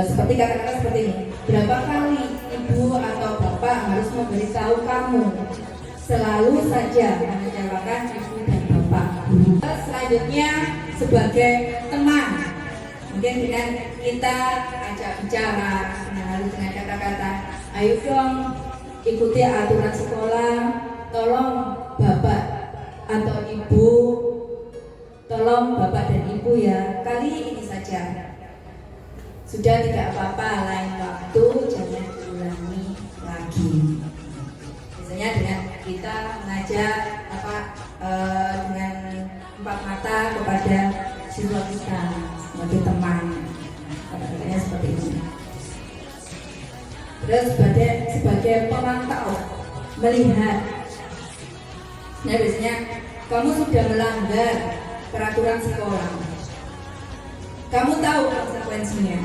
Seperti kata-kata seperti ini. Berapa kali ibu atau bapak harus memberitahu kamu? Selalu saja mengecewakan ibu dan bapak. Selanjutnya sebagai teman, mungkin dengan kita ajak bicara, dengan kata-kata, ayo dong ikuti aturan sekolah, tolong bapak atau ibu, tolong bapak dan ibu ya, kali ini saja. Sudah tidak apa-apa, lain waktu jangan diulangi lagi. Biasanya dengan kita mengajak dengan 4 mata kepada siswa kita sebagai teman, kata-katanya seperti ini. Terus sebagai pemantau, melihat. Nah, biasanya kamu sudah melanggar peraturan sekolah. Kamu tahu konsekuensinya.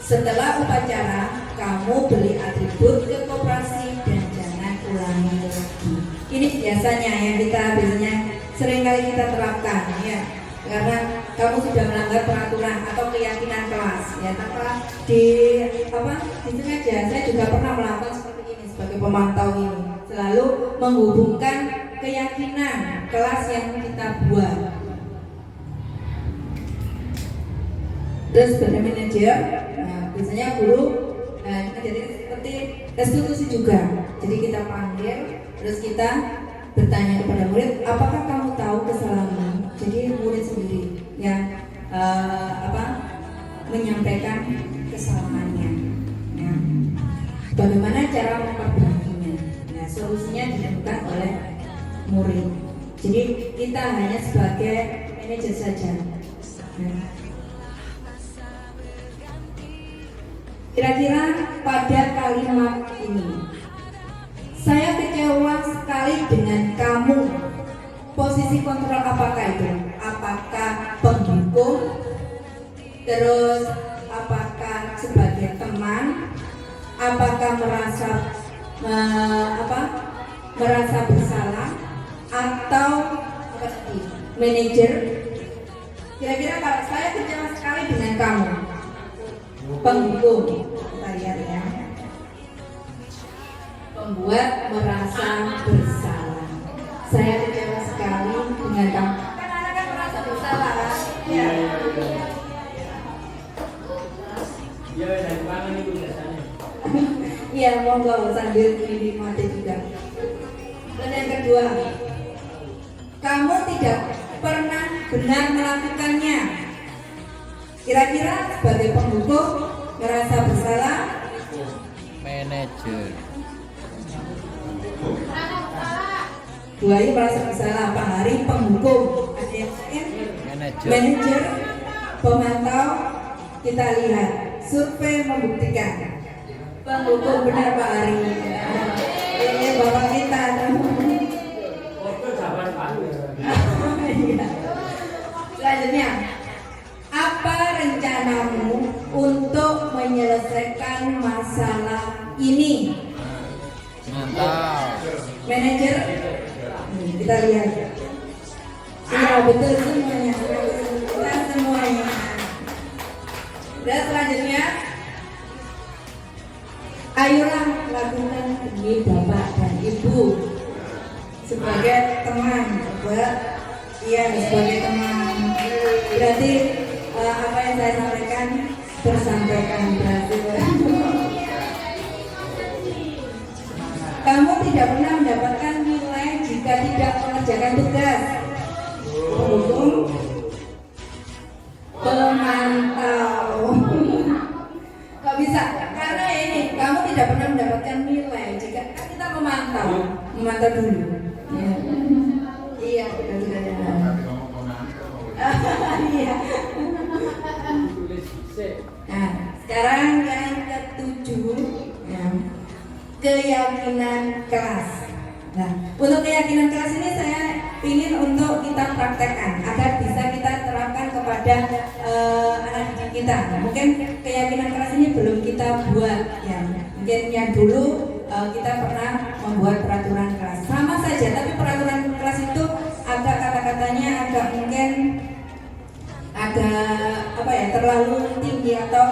Setelah upacara, kamu beli atribut ke koperasi dan jangan ulangi lagi. Ini biasanya yang kita biasanya seringkali kita terapkan ya, karena kamu sudah melanggar peraturan atau keyakinan kelas ya. Tanpa di sini aja, saya juga pernah melakukan seperti ini sebagai pemantau ini, selalu menghubungkan keyakinan kelas yang kita buat. Terus sebagai manajer, biasanya guru jadi seperti restitusi juga. Jadi kita panggil, terus kita bertanya kepada murid, apakah kamu tahu kesalahanmu? Jadi murid sendiri yang menyampaikan kesalahannya. Ya. Bagaimana cara memperbaikinya? Nah, solusinya ditentukan oleh murid. Jadi kita hanya sebagai manajer saja. Nah. Kira-kira pada kalimat ini, saya kecewa sekali dengan kamu. Posisi kontrol apakah itu? Apakah penghukum? Terus apakah sebagai teman? Apakah merasa bersalah? Atau apa tadi? Manajer? Kira-kira kalau saya kecewa sekali dengan kamu, penghukum, kita lihat ya, membuat merasa bersalah. Saya kecewa sekali dengan kamu. Kan anak kan merasa bersalah kan? Ya. Ya dari mana nih biasanya? Iya, monggo sambil dinikmati juga. Dan yang kedua, kamu tidak pernah benar melakukannya. Kira-kira sebagai penghukum merasa bersalah? Manajer. Buaya merasa bersalah. Pak Hari penghukum. Ada yang lain? Manajer, pemantau. Kita lihat survei membuktikan penghukum benar Pak Hari. Ini bapak kita. Waktu zaman Pak. Selanjutnya, apa rencanamu untuk menyelesaikan masalah ini? Mantap. Manajer, kita lihat. Iya betul semuanya. Kita semuanya. Dan selanjutnya, ayolah lakukan demi bapak dan ibu sebagai teman, buat sebagai teman. Berarti apa yang saya sampaikan tersampaikan berhasil. Kamu tidak pernah mendapatkan nilai jika tidak mengerjakan tugas. Penghukum, pemantau. Kok bisa? Karena ini kamu tidak pernah mendapatkan nilai jika kita memantau dulu. Ya. Iya, sudah. Iya. Nah, sekarang yang ketujuh, ya, keyakinan keras. Nah, untuk keyakinan keras ini saya ingin untuk kita praktekkan agar bisa kita terapkan kepada anak didik kita. Mungkin keyakinan keras ini belum kita buat, ya. Mungkin yang dulu kita pernah membuat peraturan keras. Sama saja, tapi peraturan keras itu agak kata-katanya agak mungkin terlalu tinggi atau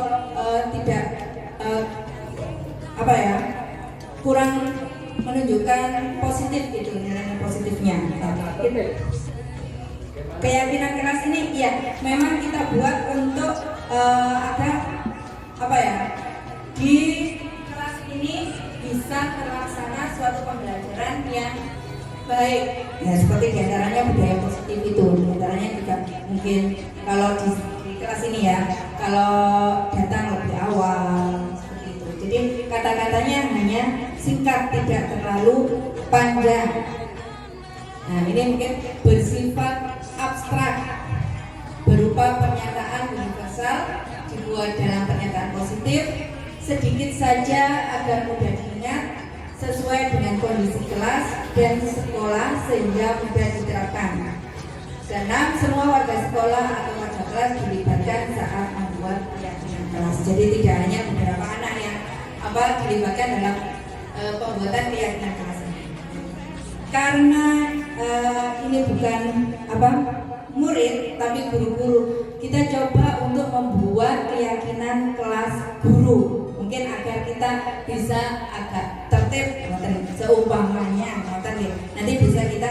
tidak kurang menunjukkan positif gitu, nilai positifnya. Gitu. Keyakinan keras ini ya memang kita buat untuk di kelas ini bisa terlaksana suatu pembelajaran yang baik. Ya seperti diantaranya budaya positif itu, diantaranya juga mungkin kalau di kelas ini ya, kalau datang lebih awal seperti itu. Jadi kata-katanya hanya singkat, tidak terlalu panjang. Nah ini mungkin bersifat abstrak, berupa pernyataan universal, dibuat dalam pernyataan positif, sedikit saja agar mudah diingat, sesuai dengan kondisi kelas dan sekolah sehingga mudah diterapkan. Keenam, semua warga sekolah atau warga kelas dilibatkan saat membuat keyakinan kelas. Jadi tidak hanya beberapa anak yang dilibatkan dalam pembuatan keyakinan kelas ini. Karena ini bukan murid tapi guru-guru, kita coba untuk membuat keyakinan kelas guru, mungkin agar kita bisa agak tertib, seumpamanya nanti bisa kita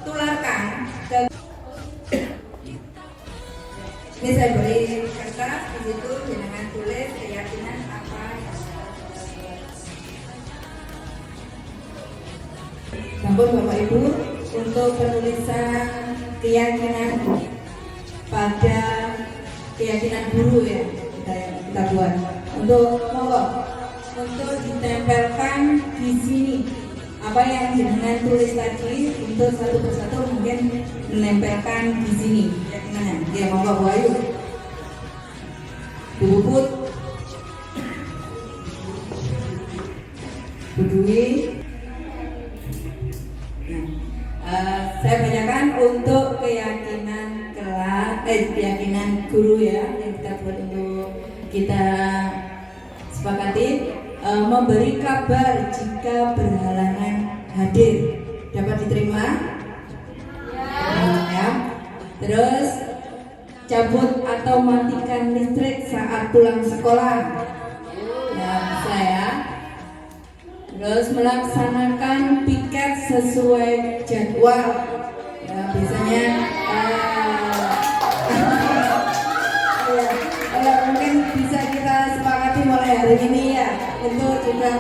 tularkan ke. Ini saya beri kertas, di situ jangan tulis keyakinan apa yang sampun Bapak Ibu untuk penulisan keyakinan pada keyakinan guru ya kita buat untuk ditempelkan di sini apa yang jenengan tulis tadi, untuk satu persatu mungkin menempelkan di sini keyakinannya. Ya monggo Bu Ayu, Bu Puput, Bu Dwi. Saya bacakan untuk keyakinan keyakinan guru ya, yang kita buat untuk kita sepakati. Memberi kabar jika berhalangan hadir, dapat diterima? Ya. Terus cabut atau matikan listrik saat pulang sekolah, ya bisa ya. Terus melaksanakan piket sesuai jadwal, ya biasanya mungkin bisa kita sepakati mulai hari ini ya, untuk juga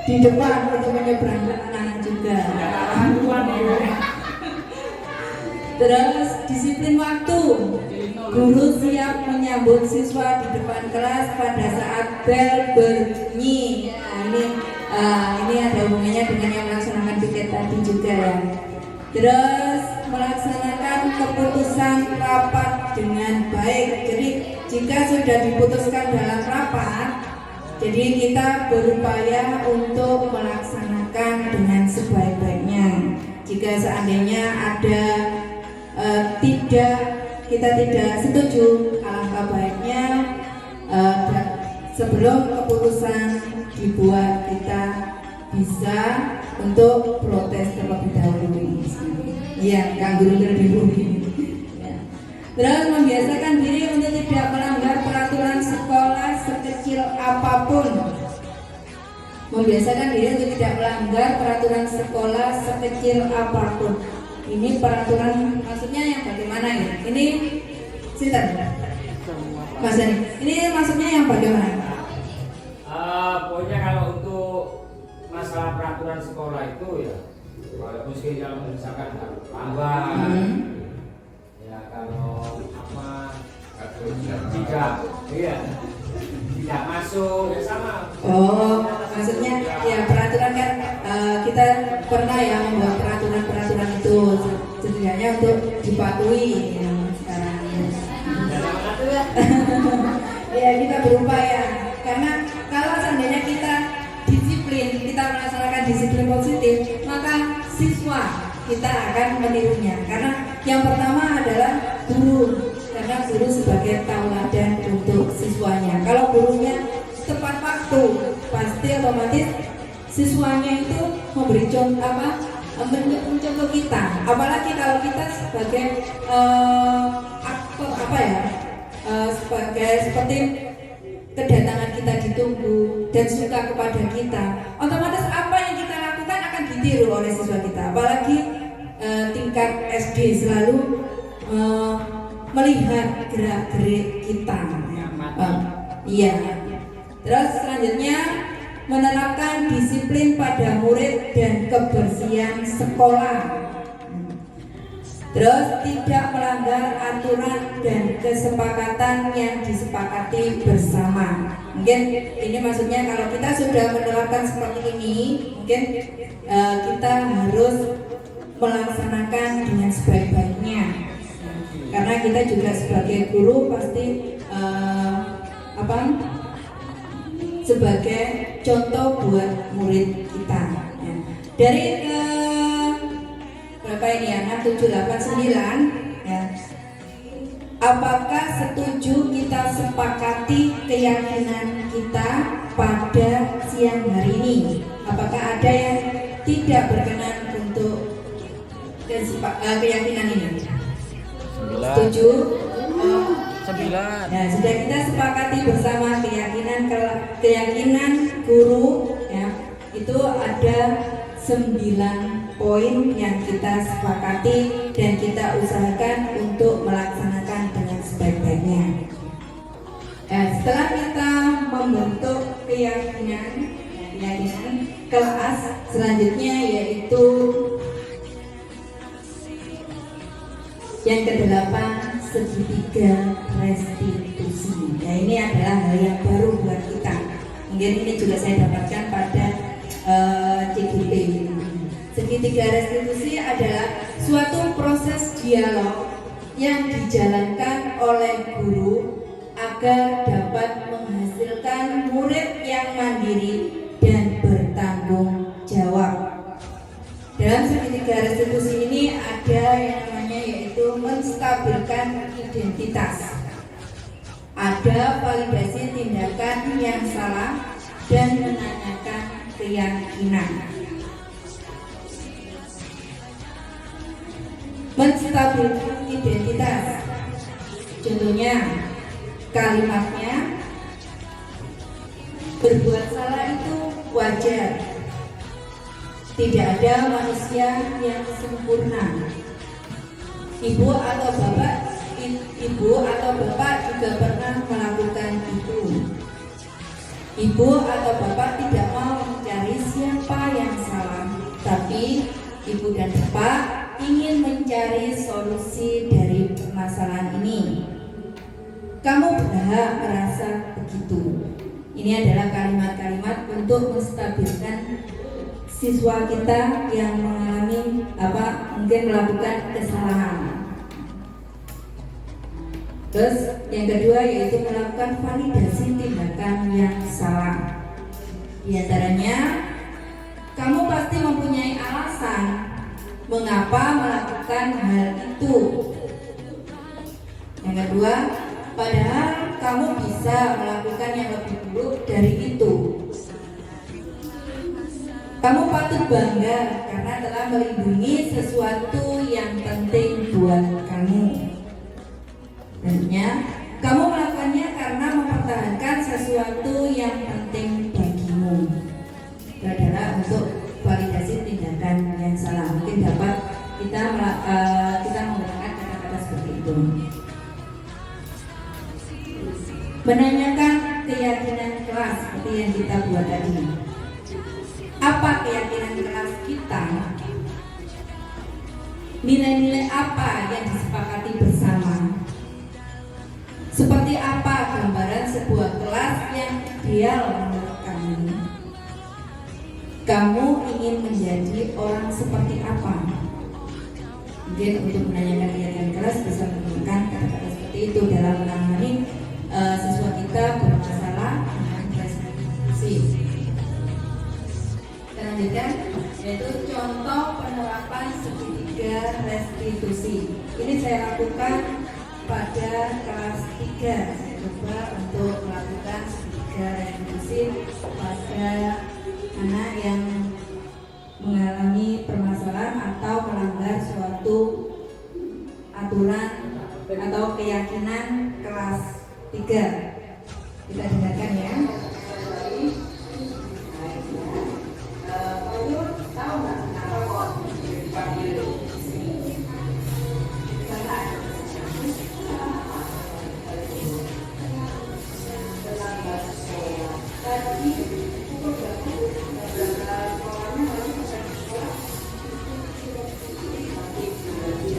di depan untuk menyeberangkan anak-anak juga. Terus disiplin waktu, guru siap menyambut siswa di depan kelas pada saat bel berbunyi. Ini ada hubungannya dengan yang melaksanakan piket tadi juga ya. Terus melaksanakan keputusan rapat dengan baik. Jadi jika sudah diputuskan dalam rapat, jadi kita berupaya untuk melaksanakan dengan sebaik-baiknya. Jika seandainya ada kita tidak setuju, alangkah baiknya sebelum keputusan dibuat kita bisa untuk protes terlebih dahulu. Iya, Kang Guru terlebih. Terus membiasakan diri untuk tidak melanggar peraturan sekolah sekecil apapun. Membiasakan diri untuk tidak melanggar peraturan sekolah sekecil apapun. Ini peraturan maksudnya yang bagaimana ya? Ini Sinten? Mas Dani. Ini maksudnya yang bagaimana? Pokoknya kalau untuk masalah peraturan sekolah itu ya, walaupun kalau misalkan lambat, ya kalau tidak masuk ya sama. Oh, maksudnya ya peraturan kan kita pernah ya membuat peraturan itu setidaknya untuk dipatuhi ya, sekarang. Ya kita berupaya, karena kalau seandainya kita disiplin, kita melaksanakan disiplin positif, maka siswa kita akan menirunya. Karena yang pertama adalah guru, karena guru sebagai tauladan untuk siswanya. Kalau gurunya tepat waktu, pasti otomatis siswanya itu memberi contoh kita. Apalagi kalau kita sebagai aktor seperti kedatangan kita ditunggu dan suka kepada kita, otomatis apa yang kita lakukan akan ditiru oleh siswa kita. Apalagi tingkat SD selalu melihat gerak-gerik kita. Iya. Terus selanjutnya menerapkan disiplin pada murid dan kebersihan sekolah. Terus tidak melanggar aturan dan kesepakatan yang disepakati bersama. Mungkin ini maksudnya kalau kita sudah menerapkan seperti ini, mungkin kita harus melaksanakan dengan sebaik-baiknya. Karena kita juga sebagai guru pasti sebagai contoh buat murid kita. Dari berapa ini ya? 6, 7, 8, 9 ya. Apakah setuju kita sepakati keyakinan kita pada siang hari ini? Apakah ada yang tidak berkenan untuk keyakinan ini? 9. Setuju? 9. Nah, sudah kita sepakati bersama keyakinan guru ya. Itu ada 9 poin yang kita sepakati dan kita usahakan untuk melaksanakan dengan sebaik-baiknya. Setelah kita membentuk keyakinan kelas selanjutnya yaitu yang ke-8, segitiga restitusi. Nah, ini adalah hal yang baru buat kita. Mungkin ini juga saya dapatkan pada CGP. Segitiga restitusi adalah suatu proses dialog yang dijalankan oleh guru agar dapat menghasilkan murid yang mandiri dan bertanggung jawab. Dalam segitiga restitusi ini ada yang namanya yaitu menstabilkan identitas, ada validasi tindakan yang salah dan menanyakan keyakinan. Menstabilkan identitas, contohnya kalimatnya berbuat salah itu wajar. Tidak ada manusia yang sempurna. Ibu atau bapak juga pernah melakukan itu. Ibu atau bapak tidak mau mencari siapa yang salah, tapi ibu dan bapak ingin mencari solusi dari permasalahan ini. Kamu berhak merasa begitu. Ini adalah kalimat-kalimat untuk menstabilkan siswa kita yang mengalami mungkin melakukan kesalahan. Terus yang kedua yaitu melakukan validasi tindakan yang salah. Di antaranya, kamu pasti mempunyai alasan mengapa melakukan hal itu. Yang kedua, padahal kamu bisa melakukan yang lebih buruk dari itu. Kamu patut bangga karena telah melindungi sesuatu yang penting buat kamu. Tentunya, kamu melakukannya karena mempertahankan sesuatu yang penting bagimu. Itu adalah untuk validasi tindakan yang salah. Mungkin dapat kita menggunakan kata-kata seperti itu. Menanyakan keyakinan kelas seperti yang kita buat tadi. Apa keyakinan kelas kita? Nilai-nilai apa yang disepakati bersama? Seperti apa gambaran sebuah kelas yang ideal menurut kamu? Kamu ingin menjadi orang seperti apa? Mungkin untuk menanyakan keyakinan kelas bisa menggunakan kata-kata seperti itu dalam menangani siswa kita bermasalah dengan restitusi. Lanjutkan, yaitu contoh penerapan segitiga restitusi. Ini saya lakukan pada kelas 3. Saya coba untuk melakukan segitiga restitusi pada anak yang mengalami permasalahan atau melanggar suatu aturan atau keyakinan kelas 3. Kita dengarkan ya.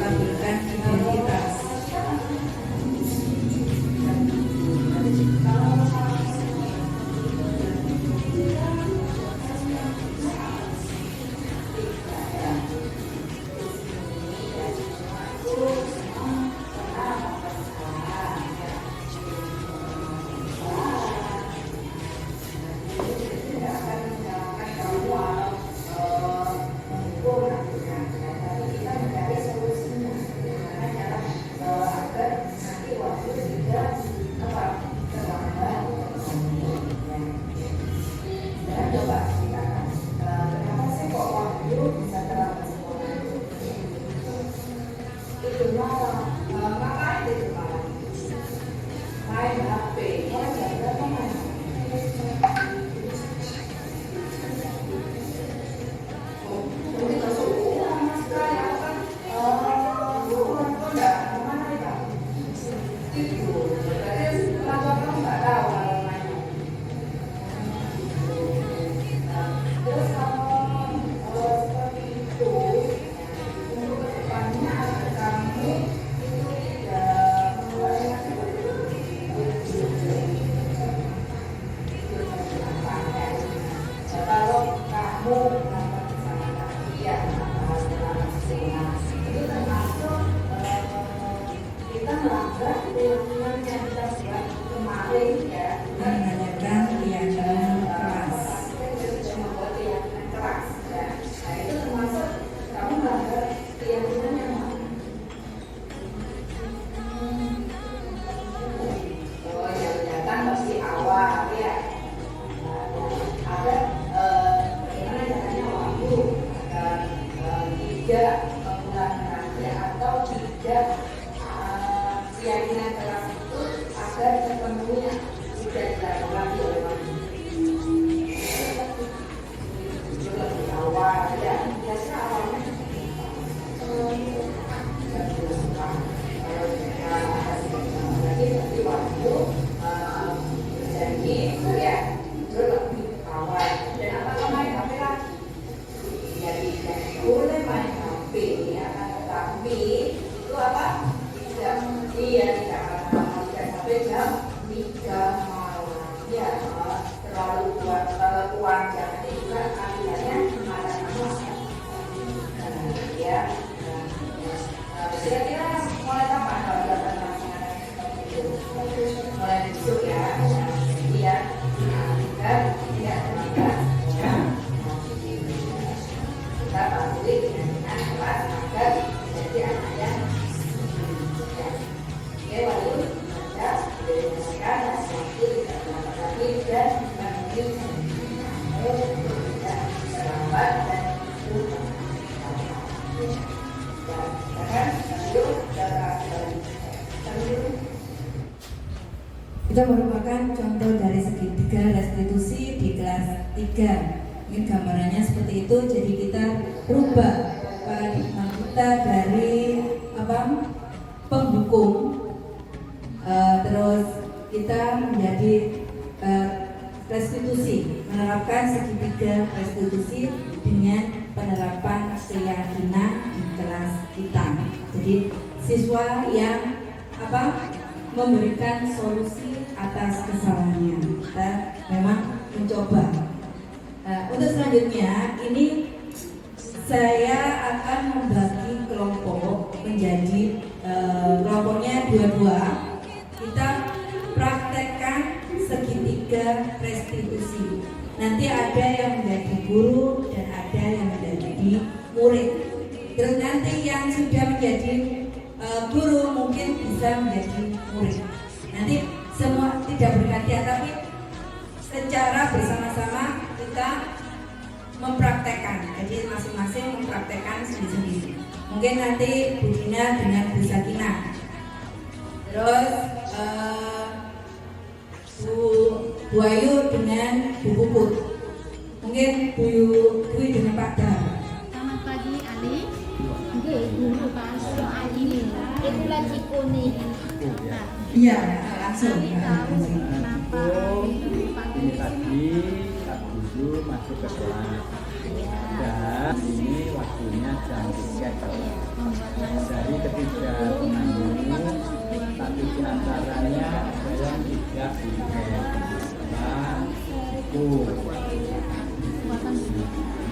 Stabilkan identitas. dan dipanggil untuk tidak terlambat dan itu merupakan contoh dari segitiga restitusi di kelas 3. Ini gambarannya seperti itu, jadi kita rubah paradigma kita dari penghukum, terus kita menjadi restitusi, menerapkan segitiga restitusi dengan penerapan keyakinan di kelas kita. Jadi siswa yang memberikan solusi atas kesalahannya. Kita memang mencoba. Untuk selanjutnya ini saya akan membagi kelompok menjadi kelompoknya dua-dua. Kita praktekkan segitiga restitusi. Nanti ada yang menjadi guru dan ada yang menjadi murid. Terus nanti yang sudah menjadi guru mungkin bisa menjadi murid. Nanti semua tidak bergantian, tapi secara bersama-sama kita mempraktekkan. Jadi masing-masing mempraktekkan sendiri-sendiri. Mungkin nanti Bu Dina dengan Bu Sakina, terus Bu Ayu dengan Bu Puput, mungkin Bu Dwi dengan Pak Dar. Selamat pagi Ali. Nggih, guru Pak Ali. Itu lagi kuning. Iya, langsung. Kenapa Ini tadi Kak Guru masuk ke kelas. Dan ini waktunya jam 3. Dari ketiga penanggung, satu di antaranya ada yang tidak itu.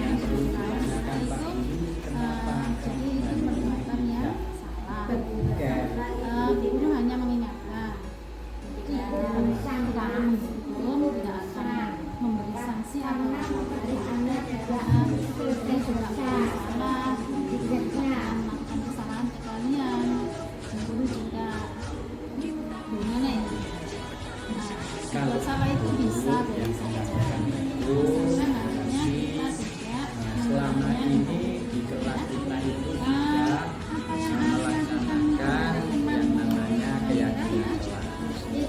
Yang perlu ditanyakan Pak Guru, kenapa guru hanya mengingatkan tidak menghukum, tidak akan memberi sanksi atau memberi anak tidak salah, tidak melakukan kesalahan ke kalian. Guru juga gimana ini? Kalau salah itu bisa diselesaikan. Kan artinya kita tidak selama ini di kelas kita itu tidak melaksanakan yang namanya keyakinan kelas.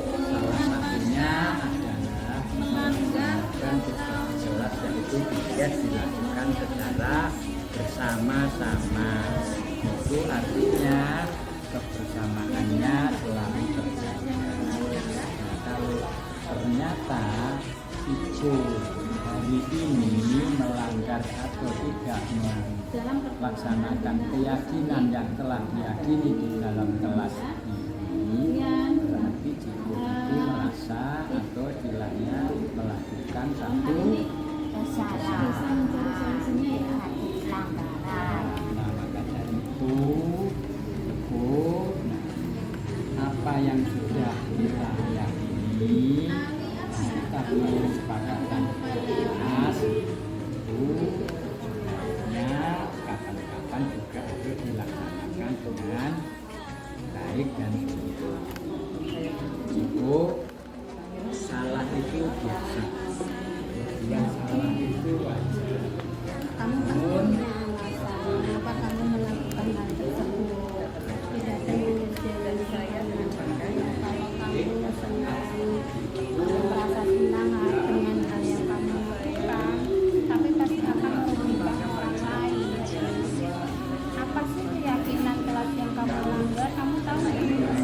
Salah satunya adalah melakukan kelas yaitu tidak dilakukan secara bersama-sama. Itu artinya kebersamaannya selalu terjaga. Nah, kalau ternyata itu hari ini melanggar atau tidak melaksanakan keyakinan yang telah diyakini di dalam kelas ini, berarti Ciko itu merasa atau istilahnya melakukan satu kesalahan. Nah, maka dari itu apa yang sudah kita yakini kita kesepakatan kelas itu kapan-kapan juga harus dilaksanakan dengan baik dan benar. Cukup salah itu biasa, yang salah itu wajar. Kamu pun kenapa kamu melakukan hal tersebut? Tidak perlu dari saya mengatakan kalau kamu merasa senang dengan hal yang kamu lakukan, tapi pasti akan merugikan orang lain. Apa sih keyakinan kelas yang kamu langgar? Kamu tahu nggak?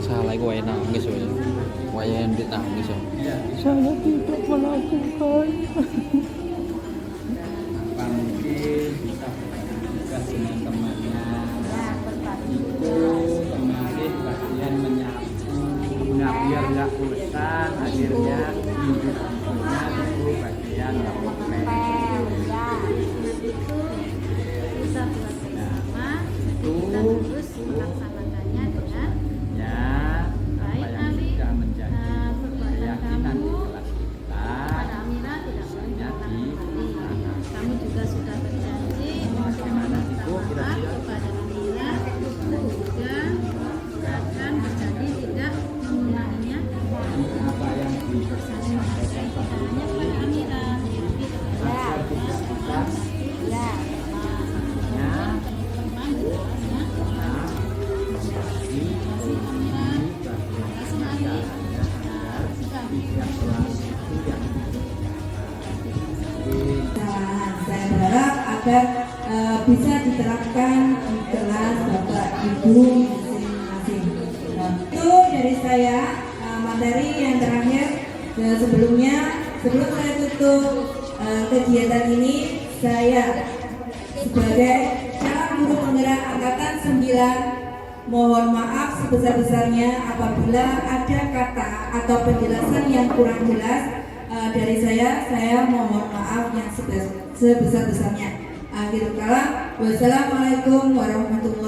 Salah itu wayang nangis ya, wayang dit nangis ya. Saya tidak melakukan. Apa mungkin bisa juga dengan temannya? Itu kemarin bagian menyapu, nah biar nggak bosan, akhirnya hidupnya itu bagian ngepel. Bisa buat bersama, jadi agar bisa diterapkan di kelas Bapak Ibu masing-masing. Nah, itu dari saya materi yang terakhir. Sebelum saya tutup kegiatan ini, saya sebagai calon guru penggerak angkatan 9 mohon maaf sebesar-besarnya apabila ada kata atau penjelasan yang kurang jelas dari saya mohon maaf yang sebesar-besarnya. Akhirul kalam, wassalamualaikum warahmatullahi wabarakatuh.